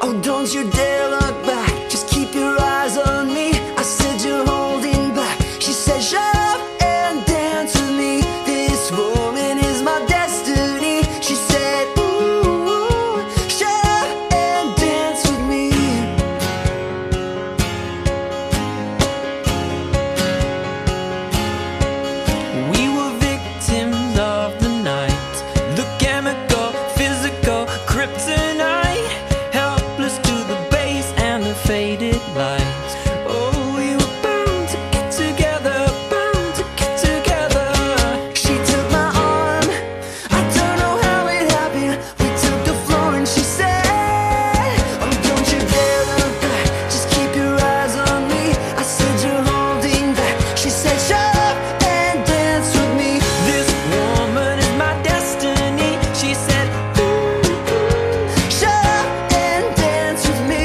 Oh, don't you dare look back, just keep your eyes on me. I said you're holding back. She said shut up and dance with me. This woman is my destiny. She said ooh, shut up and dance with me. We were victims of the night, the chemical, physical, kryptonite, helpless to the bass and the faded lights. Oh, we were bound to get together, bound to get together. She took my arm, I don't know how it happened. We took the floor and she said, oh, don't you dare look back, just keep your eyes on me. I said you're holding back. She said shut up and dance with me. This woman is my destiny. She said ooh, Shut up and dance with me.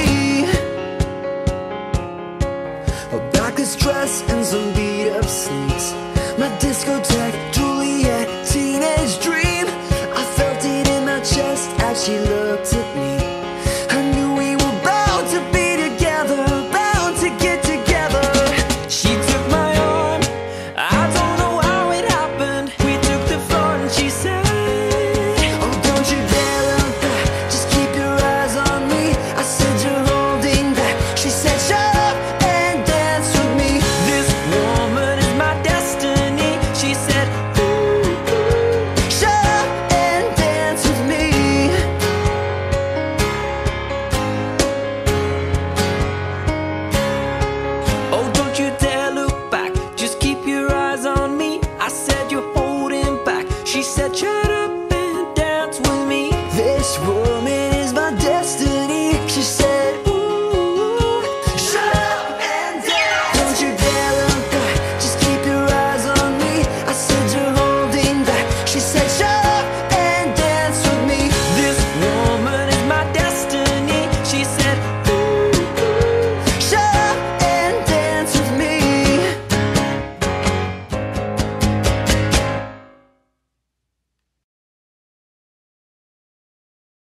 A backless dress and some beat up sneaks, my discotheque, Juliet, teenage dream. I felt it in my chest as she looked at me. I knew we were bound to be together, bound to get together. she took my arm, I don't know how it happened. We took the floor and she said, Oh, don't you dare look back, just keep your eyes on me. I said you're holding back. She said shut up and dance with me. this woman is my destiny. She said ooh, Shut up and dance with me. oh, don't you dare look back, just keep your eyes on me. I said you're holding back. She said shut up and dance with me. This woman